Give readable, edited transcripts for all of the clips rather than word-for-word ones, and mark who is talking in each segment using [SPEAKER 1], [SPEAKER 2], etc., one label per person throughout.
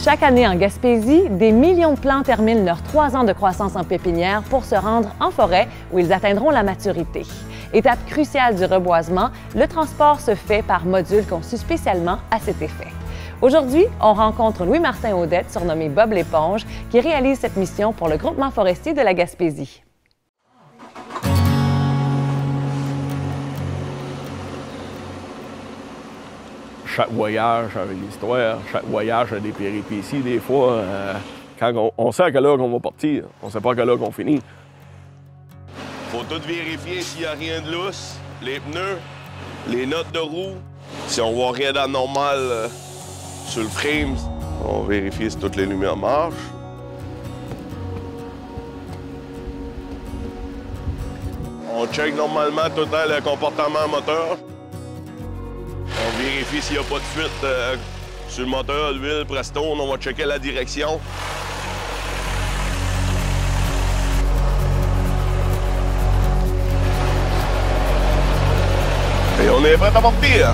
[SPEAKER 1] Chaque année en Gaspésie, des millions de plants terminent leurs 3 ans de croissance en pépinière pour se rendre en forêt où ils atteindront la maturité. Étape cruciale du reboisement, le transport se fait par modules conçus spécialement à cet effet. Aujourd'hui, on rencontre Louis-Martin Audette, surnommé Bob l'Éponge, qui réalise cette mission pour le groupement forestier de la Gaspésie.
[SPEAKER 2] Chaque voyage a une histoire, chaque voyage a des péripéties. Des fois, quand on sait à quelle heure on va partir, on ne sait pas à quelle heure on finit. Faut tout vérifier s'il n'y a rien de lousse, les pneus, les notes de roue. Si on voit rien d'anormal sur le frame, on vérifie si toutes les lumières marchent. On check normalement tout le temps le comportement moteur. On vérifie s'il n'y a pas de fuite sur le moteur, l'huile, presto, on va checker la direction. Et on est prêt à partir.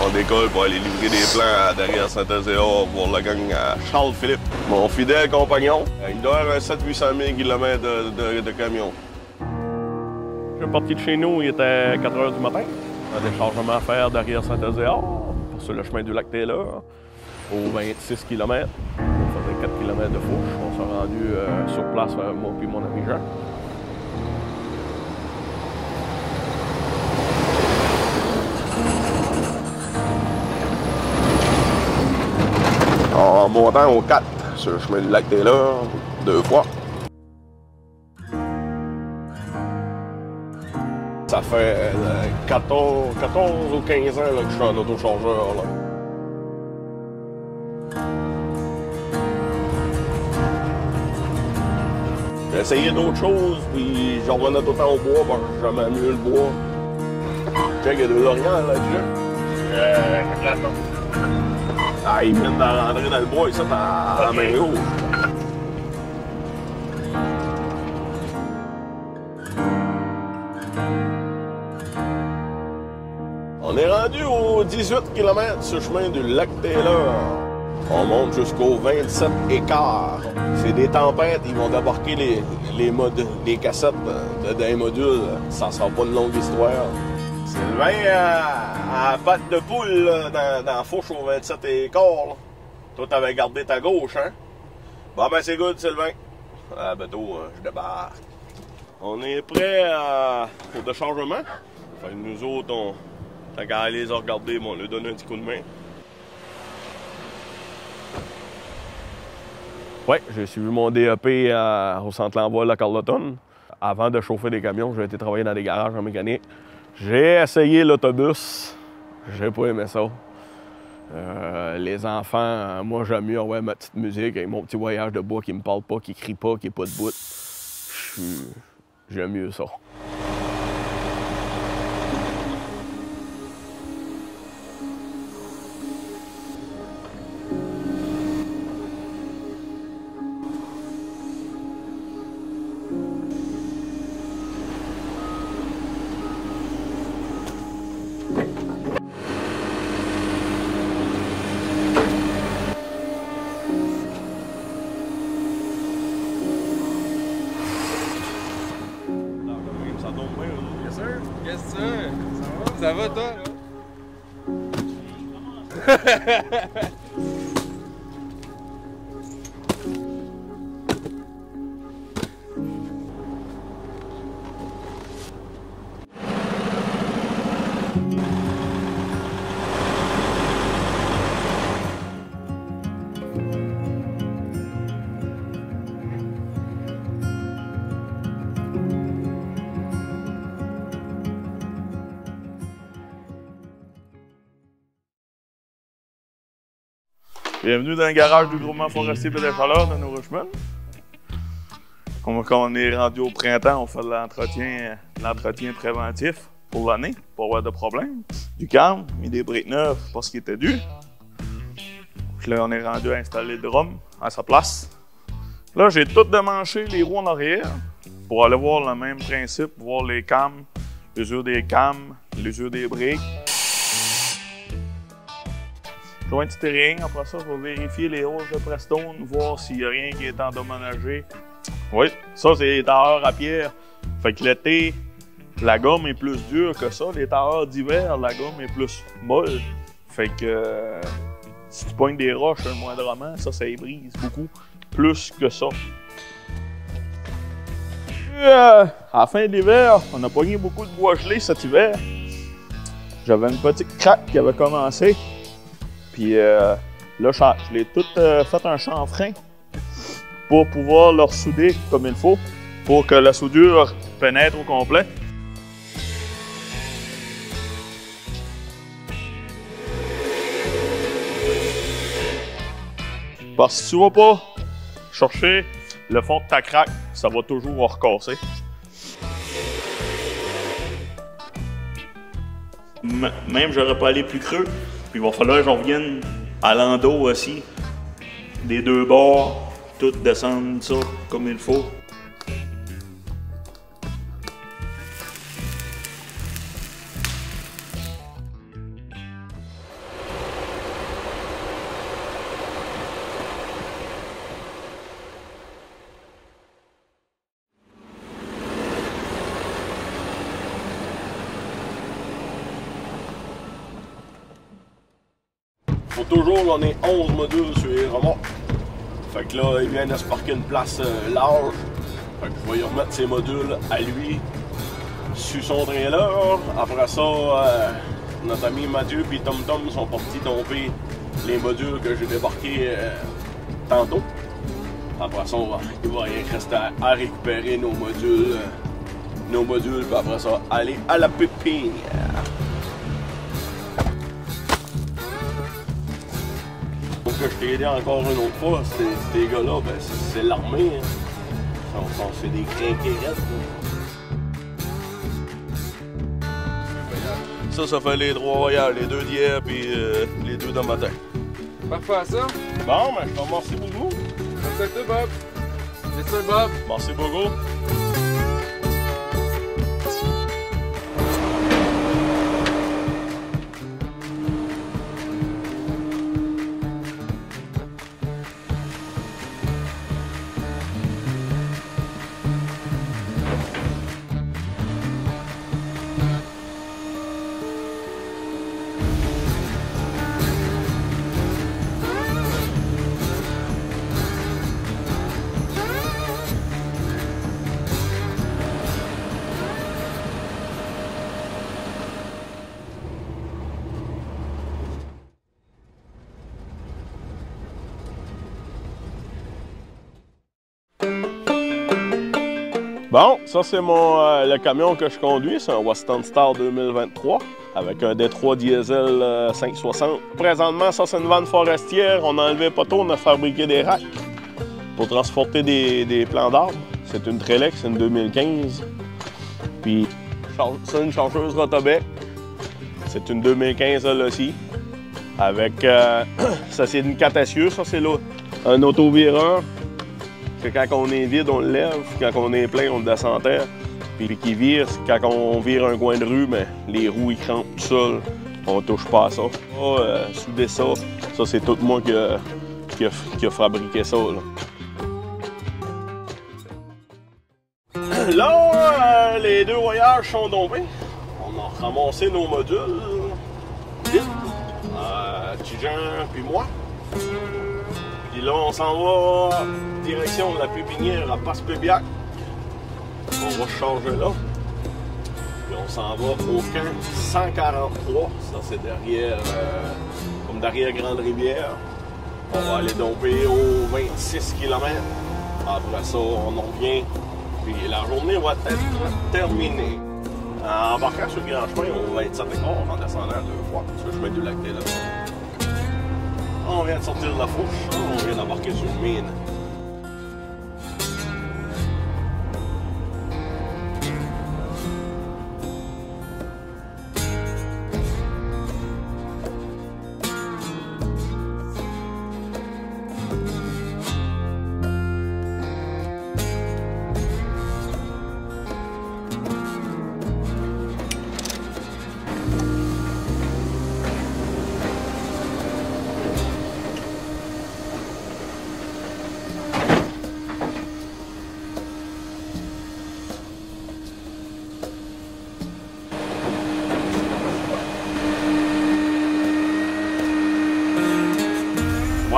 [SPEAKER 2] On décolle pour aller livrer des plants derrière Saint-Azéa pour la gang à Charles-Philippe. Mon fidèle compagnon, il doit avoir 700 000 km de camion. Je suis parti de chez nous, il était 4 h du matin. Un déchargement à faire derrière Saint-Azéa, sur le chemin du lac Taylor, aux 26 km. On faisait 4 km de fourche. On s'est rendu sur place, moi et mon ami Jean. En montant au 4 sur le chemin du lac Taylor, 2 fois. Ça fait 14 ou 15 ans là, que je suis en autochargeur. Là. J'ai essayé d'autres choses, puis j'en revenais tout le temps au bois, parce que j'aimais mieux le bois. Check, il y a de l'Orient là-dessus. Ah, ils viennent de rentrer dans le bois, ici, à la main rouge. On est rendu aux 18 km sur le chemin du lac Taylor. On monte jusqu'aux 27 écarts. C'est des tempêtes, ils vont débarquer les cassettes d'un module. Ça sera pas une longue histoire. Sylvain à patte de poule là, dans la fourche aux 27 écarts. Là. Toi, t'avais gardé ta gauche, hein? Bon, ben c'est good, Sylvain. Ah, bientôt, je débarque. On est prêt au déchargement. Fait que nous autres, tant qu'à aller les regarder, on leur donne un petit coup de main. Oui, j'ai suivi mon DEP au centre L'Envoi à Carleton. Avant de chauffer des camions, j'ai été travailler dans des garages en mécanique. J'ai essayé l'autobus. J'ai pas aimé ça. Les enfants, moi j'aime mieux avoir ma petite musique avec mon petit voyage de bois qui me parle pas, qui crie pas, qui est pas de bout. J'aime mieux ça.
[SPEAKER 3] Ça va, toi? Bienvenue dans le garage du groupement forestier Baie-des-Chaleurs de New-Richmond. Quand on est rendu au printemps, on fait de l'entretien préventif pour l'année, pour avoir de problème. Du calme, mis des briques neuves parce qu'il était dû. Puis là, on est rendu à installer le drum à sa place. Là, j'ai tout démanché les roues en arrière pour aller voir le même principe, voir les cams, l'usure des cams, l'usure des briques. joint de styrène. Après ça, je vais vérifier les hausses de Prestone, voir s'il n'y a rien qui est endommagé. Oui, ça, c'est les tailleurs à pierre. Fait que l'été, la gomme est plus dure que ça. Les tailleurs d'hiver, la gomme est plus molle. Fait que si tu pognes des roches moindrement, ça y brise beaucoup plus que ça. À la fin de l'hiver, on a pogné beaucoup de bois gelé cet hiver. J'avais une petite craque qui avait commencé. Puis là, je l'ai tout fait un chanfrein pour pouvoir le ressouder comme il faut, pour que la soudure pénètre au complet. Parce que si tu vas pas chercher le fond de ta craque, ça va toujours recasser. Même j'aurais pas allé plus creux, puis il va falloir que j'en revienne à l'endos aussi, des deux bords, tout descendre ça comme il faut.
[SPEAKER 2] Faut toujours qu'on ait 11 modules sur les remorques. Fait que là, il vient de se parquer une place large. Fait que je vais y remettre ses modules à lui sur son trailer. Après ça, notre ami Mathieu et Tom Tom sont partis domper les modules que j'ai débarqués tantôt. Après ça, il va rien rester à récupérer nos modules, puis après ça, aller à la pépinière. Donc je t'ai aidé encore une autre fois, ces gars-là, ben, c'est l'armée. Hein. C'est des crinquerettes. Ça fait les 3 voyages, les 2 d'hier puis les 2 de matin.
[SPEAKER 4] Parfait à ça.
[SPEAKER 2] Bon, ben je te remercie beaucoup.
[SPEAKER 4] Merci à toi, Bob. C'est ça, Bob.
[SPEAKER 2] Merci beaucoup. Bon, ça c'est le camion que je conduis, c'est un Western Star 2023 avec un D3 diesel 560. Présentement, ça c'est une vanne forestière, on a enlevé les poteaux, on a fabriqué des racks pour transporter des plants d'arbres. C'est une Trelex, c'est une 2015. Puis c'est une changeuse Rotobec, c'est une 2015 elle aussi. Avec, ça c'est une 4 essieux, ça c'est là, un autovireur. Quand on est vide, on le lève. Quand on est plein, on le descend en terre. Puis qui vire, quand on vire un coin de rue, mais les roues ils crampent tout seuls. On touche pas à ça. Souder ça, c'est tout moi qui a fabriqué ça. Là, les 2 voyages sont tombés. On a ramassé nos modules. Vite. Tijan puis moi. Puis là, on s'en va direction de la pépinière à Passe-Pébiac. On va se charger là. Puis on s'en va au camp 143. Ça, c'est derrière, comme derrière Grande-Rivière. On va aller domper aux 26 km. Après ça, on en revient. Puis la journée va être terminée. En embarquant sur le grand chemin au 27 écarts, en descendant 2 fois, sur le chemin du lac des Lacs. On vient de sortir de la fourche, on vient d'embarquer sur une mine.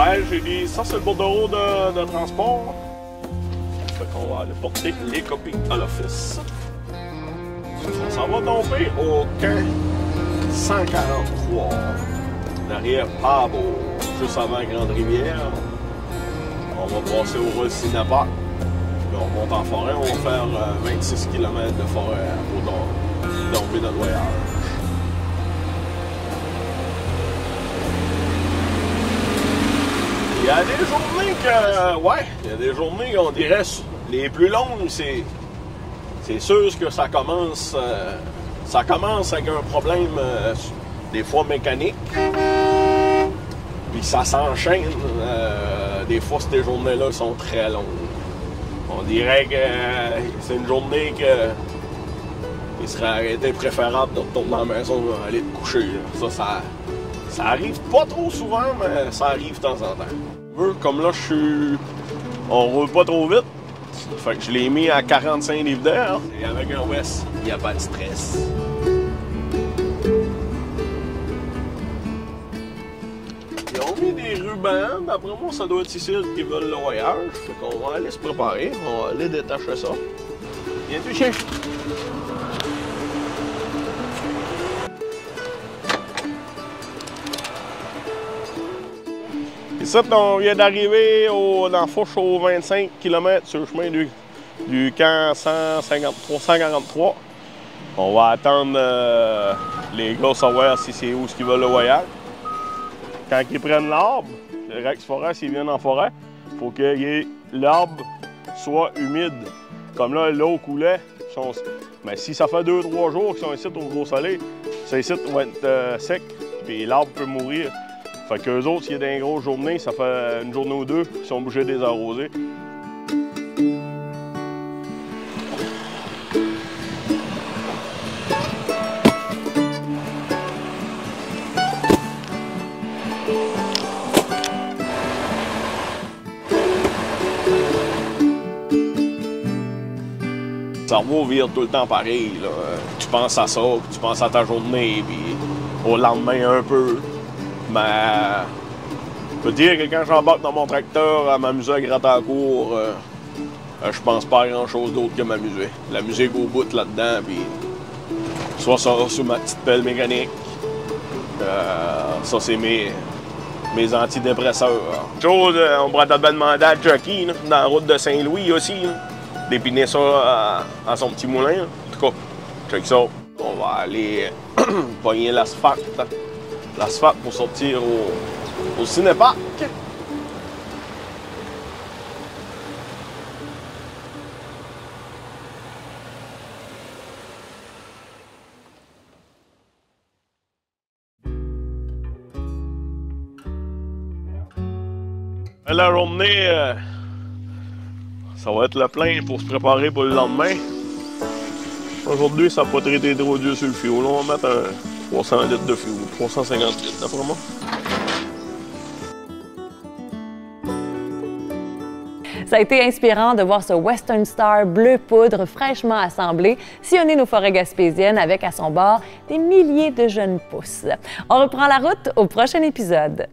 [SPEAKER 2] Ouais, j'ai dit, ça c'est le bordereau de transport. Fait qu'on va aller porter les copies à l'office. On s'en va tomber au camp 143, derrière Pabo, juste avant Grande-Rivière. On va passer au Route Cinépark. Puis on monte en forêt, on va faire 26 km de forêt au nord, tomber de Loyal. Il y a des journées que, ouais, il y a des journées, on dirait, les plus longues, c'est sûr que ça commence avec un problème, des fois mécanique, puis ça s'enchaîne. Des fois, ces journées-là sont très longues. On dirait que c'est une journée il serait été préférable de retourner dans la maison et aller te coucher. Ça arrive pas trop souvent, mais ça arrive de temps en temps. Comme là, on roule pas trop vite. Fait que je l'ai mis à 45 livres d'air. Et avec un West, il n'y a pas de stress. Ils ont mis des rubans. D'après moi, ça doit être ici qui veulent le voyage. Fait qu'on va aller se préparer. On va aller détacher ça. Viens-tu, chien? Ici, on vient d'arriver dans la fourche aux 25 km sur le chemin du camp 143. On va attendre les gars savoir si c'est où qu'ils veulent le voyage. Quand ils prennent l'arbre, le Rex Forest, s'ils viennent en forêt, il faut que l'arbre soit humide. Comme là, l'eau coulait. Mais si ça fait 2-3 jours qu'ils sont ici au gros soleil, ça ici va être sec, puis l'arbre peut mourir. Fait qu'eux autres, s'il y a des grosses journées, ça fait une journée ou deux qu'ils sont obligés de les arroser. Le cerveau vire tout le temps pareil, là. Tu penses à ça, tu penses à ta journée, puis au lendemain un peu. Mais je peux dire que quand j'embarque dans mon tracteur à m'amuser à gratter à court, je pense pas à grand chose d'autre que m'amuser. La musique au bout là-dedans, puis soit ça sur ma petite pelle mécanique. Ça, c'est mes antidépresseurs. Chose, on pourrait te demander à Jockey, dans la route de Saint-Louis aussi, d'épiner ça à son petit moulin. En tout cas, check ça. On va aller pogner l'asphalte. L'asphalte pour sortir au Cinépark. La journée, ça va être le plein pour se préparer pour le lendemain. Aujourd'hui, ça n'a pas traité trop dur sur le fioul. On va mettre un 300 litres de fioul, 350 litres d'après moi.
[SPEAKER 1] Ça a été inspirant de voir ce Western Star bleu poudre fraîchement assemblé sillonner nos forêts gaspésiennes avec à son bord des milliers de jeunes pousses. On reprend la route au prochain épisode.